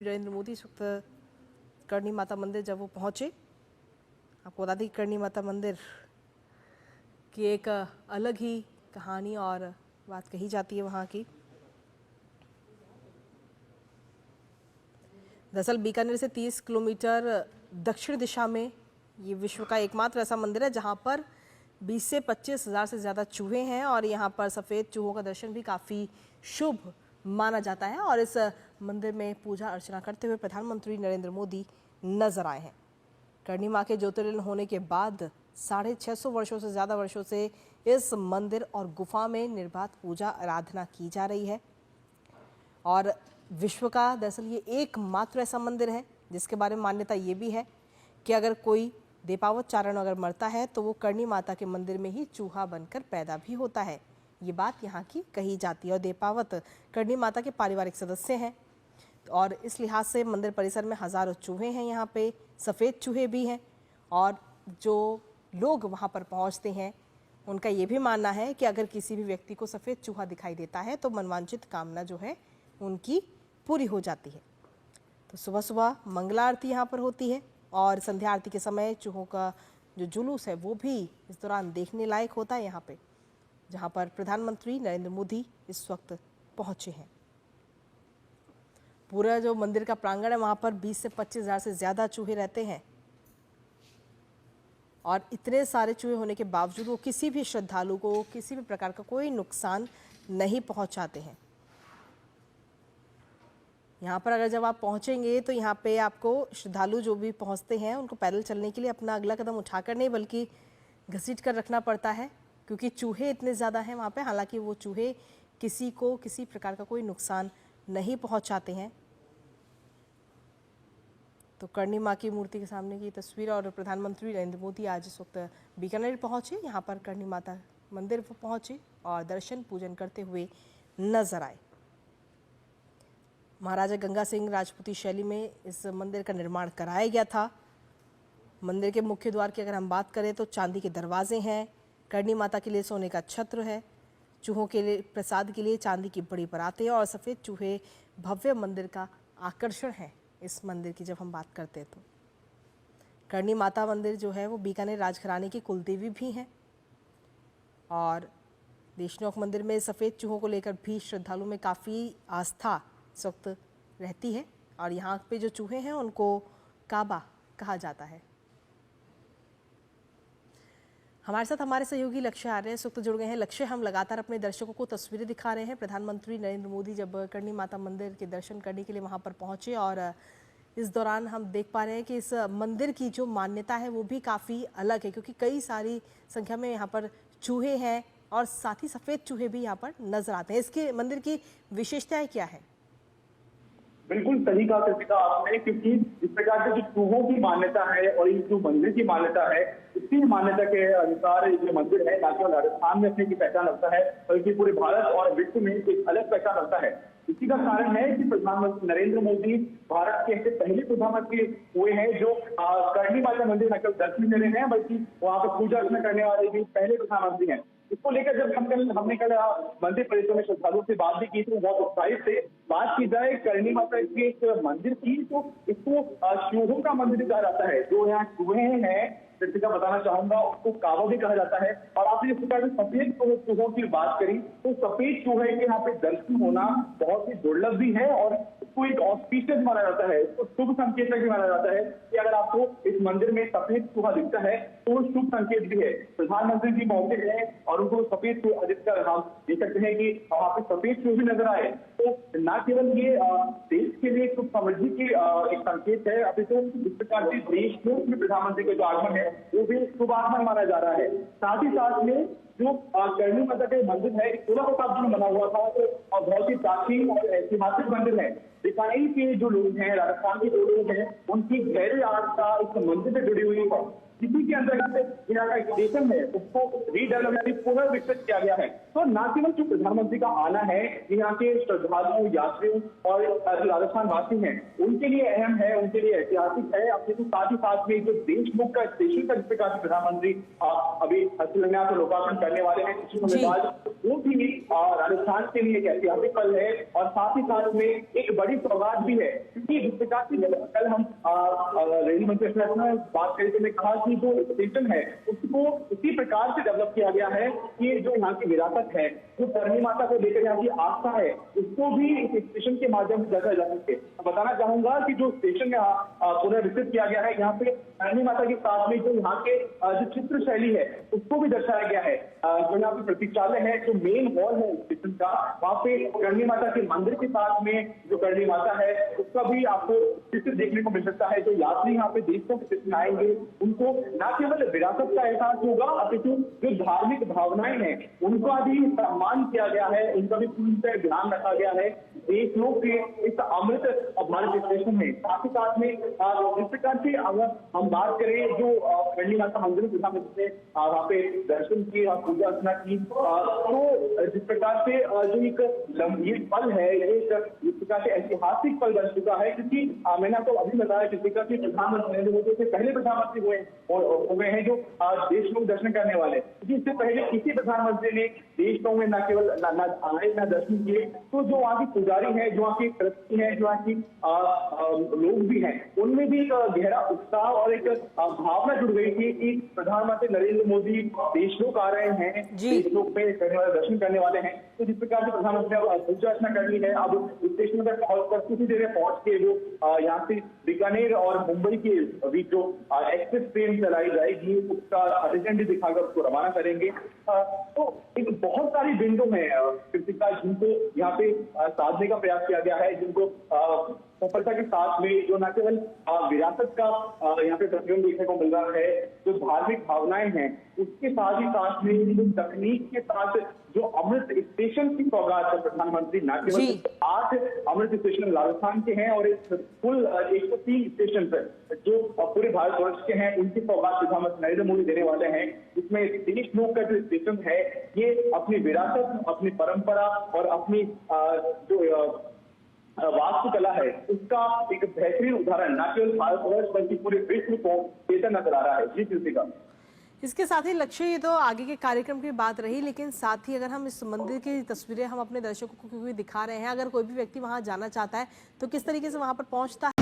नरेंद्र मोदी इस वक्त करणी माता मंदिर जब वो पहुंचे, आपको बता दें करणी माता मंदिर की एक अलग ही कहानी और बात कही जाती है वहाँ की। दरअसल बीकानेर से 30 किलोमीटर दक्षिण दिशा में ये विश्व का एकमात्र ऐसा मंदिर है जहाँ पर 20 से 25 हज़ार से ज़्यादा चूहे हैं और यहाँ पर सफ़ेद चूहों का दर्शन भी काफ़ी शुभ माना जाता है। और इस मंदिर में पूजा अर्चना करते हुए प्रधानमंत्री नरेंद्र मोदी नजर आए हैं। करणी माँ के ज्योतिर्लिंग होने के बाद 650 वर्षों से ज़्यादा वर्षों से इस मंदिर और गुफा में निर्बाध पूजा आराधना की जा रही है। और विश्व का दरअसल ये एकमात्र ऐसा मंदिर है जिसके बारे में मान्यता ये भी है कि अगर कोई देपावत चारण अगर मरता है तो वो करणी माता के मंदिर में ही चूहा बनकर पैदा भी होता है। ये बात यहाँ की कही जाती है। और देपावत करणी माता के पारिवारिक सदस्य हैं और इस लिहाज से मंदिर परिसर में हज़ारों चूहे हैं, यहाँ पे सफ़ेद चूहे भी हैं। और जो लोग वहाँ पर पहुँचते हैं उनका ये भी मानना है कि अगर किसी भी व्यक्ति को सफ़ेद चूहा दिखाई देता है तो मनवांछित कामना जो है उनकी पूरी हो जाती है। तो सुबह सुबह मंगला आरती यहाँ पर होती है और संध्या आरती के समय चूहों का जो जुलूस है वो भी इस दौरान देखने लायक होता है यहाँ पे, जहाँ पर प्रधानमंत्री नरेंद्र मोदी इस वक्त पहुँचे हैं। पूरा जो मंदिर का प्रांगण है वहाँ पर 20 से 25 हज़ार से ज़्यादा चूहे रहते हैं और इतने सारे चूहे होने के बावजूद वो किसी भी श्रद्धालु को किसी भी प्रकार का कोई नुकसान नहीं पहुँचाते हैं। यहाँ पर अगर जब आप पहुँचेंगे तो यहाँ पे आपको श्रद्धालु जो भी पहुँचते हैं उनको पैदल चलने के लिए अपना अगला कदम उठाकर नहीं बल्कि घसीट कर रखना पड़ता है, क्योंकि चूहे इतने ज़्यादा हैं वहाँ पे। हालांकि वो चूहे किसी को किसी प्रकार का कोई नुकसान नहीं पहुँचाते हैं। तो करणी माँ की मूर्ति के सामने की तस्वीर और प्रधानमंत्री नरेंद्र मोदी आज इस वक्त बीकानेर पहुँचे, यहाँ पर करणी माता मंदिर पहुँचे और दर्शन पूजन करते हुए नजर आए। महाराजा गंगा सिंह राजपूती शैली में इस मंदिर का निर्माण कराया गया था। मंदिर के मुख्य द्वार की अगर हम बात करें तो चांदी के दरवाजे हैं, करणी माता के लिए सोने का छत्र है, चूहों के लिए प्रसाद के लिए चांदी की बड़ी परातें और सफ़ेद चूहे भव्य मंदिर का आकर्षण है। इस मंदिर की जब हम बात करते हैं तो करणी माता मंदिर जो है वो बीकानेर राजघराने की कुलदेवी भी हैं और देशनोक मंदिर में सफ़ेद चूहों को लेकर भी श्रद्धालुओं में काफ़ी आस्था इस वक्त रहती है और यहाँ पे जो चूहे हैं उनको काबा कहा जाता है। हमारे साथ हमारे सहयोगी लक्ष्य आ रहे हैं, इस वक्त जुड़ गए हैं। लक्ष्य, हम लगातार अपने दर्शकों को तस्वीरें दिखा रहे हैं। प्रधानमंत्री नरेंद्र मोदी जब करणी माता मंदिर के दर्शन करने के लिए वहां पर पहुंचे और इस दौरान हम देख पा रहे हैं कि इस मंदिर की जो मान्यता है वो भी काफ़ी अलग है, क्योंकि कई सारी संख्या में यहाँ पर चूहे हैं और साथ ही सफ़ेद चूहे भी यहाँ पर नजर आते हैं। इसके मंदिर की विशेषताएं क्या है? बिल्कुल सही कहा कृतिका आपने, क्योंकि इस प्रकार से जो चूहों की मान्यता है और इस जो मंदिर की मान्यता है, इसी मान्यता के अनुसार ये मंदिर है न केवल राजस्थान में अपनी की पहचान रखता है बल्कि पूरे भारत और विश्व में एक अलग पहचान रखता है। इसी का कारण है कि प्रधानमंत्री नरेंद्र मोदी भारत के ऐसे पहले प्रधानमंत्री हुए हैं जो करणी माता मंदिर न केवल दर्शन कर रहे हैं बल्कि वहां पर पूजा अर्चना करने वाले भी पहले प्रधानमंत्री हैं। इसको लेकर जब हमने कल मंदिर परिसर में श्रद्धालुओं से बात भी की तो बहुत उत्साहित थे। बात की जाए करणी माता के एक मंदिर की तो इसको चूहों का मंदिर कहा जाता है। जो यहाँ चूहे हैं, जैसे का बताना चाहूंगा, उसको काबा भी कहा जाता है। और आपने इस प्रकार से सफेद चूहों की बात करी तो सफेद चूहे के यहाँ पे दर्शन होना बहुत ही दुर्लभ भी है और इसको एक ऑस्पिशियस माना जाता है, इसको शुभ संकेत भी माना जाता है कि अगर आपको इस मंदिर में सफेद चूहा दिखता है तो वो शुभ संकेत भी है। प्रधानमंत्री जी मौके है और उनको सफेद चूहा दिखकर हम देख सकते हैं कि वहां पे सफेद चूहे नजर आए तो न केवल ये देश के लिए सुख समृद्धि की एक संकेत है, अभी तो इस प्रकार से देश में प्रधानमंत्री का जो आगमन है वो भी शुभ आगमन माना जा रहा है। साथ ही साथ में जो करणी माता के मंदिर है 16 शताब्दी में बना हुआ था तो बहुत ही प्राचीन और ऐतिहासिक मंदिर है। बीकानेर के जो लोग हैं, राजस्थान के जो लोग हैं, उनकी गहरी आस्था इस मंदिर से जुड़ी हुई है। इसी के अंतर्गत यहाँ का स्टेशन है उसको रीडेवलपमेंट पुनर्विकसित किया गया है। तो न केवल जो प्रधानमंत्री का आना है यहाँ के श्रद्धालुओं, यात्रियों और जो राजस्थान वासी हैं उनके लिए अहम है, उनके लिए ऐतिहासिक है। अपने तो साथ ही साथ में जो देशमुख का स्टेशन का जिस प्रकार से प्रधानमंत्री अभी शिलान्यास और लोकार्पण करने वाले हैं कुछ समय बाद, वो भी राजस्थान के लिए एक ऐतिहासिक पल है और साथ ही साथ में एक बड़ी सौगात भी है। क्योंकि जिस प्रकार से जब कल हम रेल मंत्री में बात करते हुए कहा कि जो स्टेशन है उसको इसी प्रकार से डेवलप किया गया है कि जो यहाँ की विरासत है, जो करनी माता को लेकर यहाँ की आस्था है, उसको भी इस स्टेशन के माध्यम से दर्शाया जा सके। बताना चाहूंगा कि जो स्टेशन यहाँ पुनर्विकसित किया गया है, यहाँ पे करनी माता के साथ में जो यहाँ के जो चित्र शैली है उसको भी दर्शाया गया है। जो यहाँ पे प्रतीक्षालय है, जो मेन हॉल है स्टेशन का, वहाँ पे करनी माता के मंदिर के साथ में जो करनी माता है उसका भी आपको चित्र देखने को मिल सकता है। जो यात्री यहाँ पे देशों के स्टेशन आएंगे उनको न केवल विरासत का एहसास होगा अपितु जो धार्मिक भावनाएं हैं उनका भी सम्मान किया गया है, उनका भी पूरी तरह ध्यान रखा गया है देशों के इस अमृत भारत स्टेशन में। साथ ही साथ में इस प्रकार से अगर हम बात करें जो करनी माता मंदिर वहाँ पे दर्शन किए और पूजा अर्चना की, तो जिस प्रकार से जो एक ये पल है, एक जिस प्रकार से ऐतिहासिक पल बन चुका है। क्योंकि मैंने आपको अभी बताया जिस प्रकार से प्रधानमंत्री नरेंद्र मोदी से पहले प्रधानमंत्री हो गए हैं जो देश लोग दर्शन करने वाले, क्योंकि इससे पहले किसी प्रधानमंत्री ने देश में न केवल आए न दर्शन किए। तो जो वहाँ की पुजारी है, जो वहाँ की ट्रस्टी है, जो वहाँ की लोग भी हैं, उनमें भी एक गहरा उत्साह और एक भावना जुड़ गई थी कि प्रधानमंत्री नरेंद्र मोदी देश लोग आ रहे हैं, देश लोग में दर्शन करने वाले हैं। तो जिस प्रकार से प्रधानमंत्री ने पूजा अर्चना कर ली है, अब स्टेशन पर पहुंचकर कुछ ही देर में पहुंच के जो यहाँ से बीकानेर और मुंबई के बीच जो एक्सप्रेस ट्रेन चलाई जाएगी उसका हरी झंडी दिखाकर उसको रवाना करेंगे। तो एक बहुत सारी बिंदु है कृतिका जिनको यहाँ पे साधने का प्रयास किया गया है, जिनको सफलता के साथ में जो न केवल विरासत का यहाँ पे प्रतिबिंब देखने को मिल रहा है, जो धार्मिक भावनाएं हैं, उसके साथ ही साथ में जो तकनीक के साथ जो अमृत स्टेशन की सौगात है प्रधानमंत्री, न केवल 8 अमृत स्टेशन राजस्थान के हैं और एक कुल 103 स्टेशन पर जो पूरे भारतवर्ष के हैं उनकी सौगात प्रधानमंत्री नरेंद्र मोदी देने वाले हैं। जिसमें देशमुख का जो स्टेशन है ये अपनी विरासत, अपनी परंपरा और अपनी जो वास्तुकला है उसका एक बेहतरीन उदाहरण न केवल भारतवर्ष बल्कि पूरे विश्व को देता नजर आ रहा है। जी कृतिका, इसके साथ ही लक्ष्य ये तो आगे के कार्यक्रम की बात रही, लेकिन साथ ही अगर हम इस मंदिर की तस्वीरें हम अपने दर्शकों को क्योंकि दिखा रहे हैं, अगर कोई भी व्यक्ति वहां जाना चाहता है तो किस तरीके से वहां पर पहुंचता है?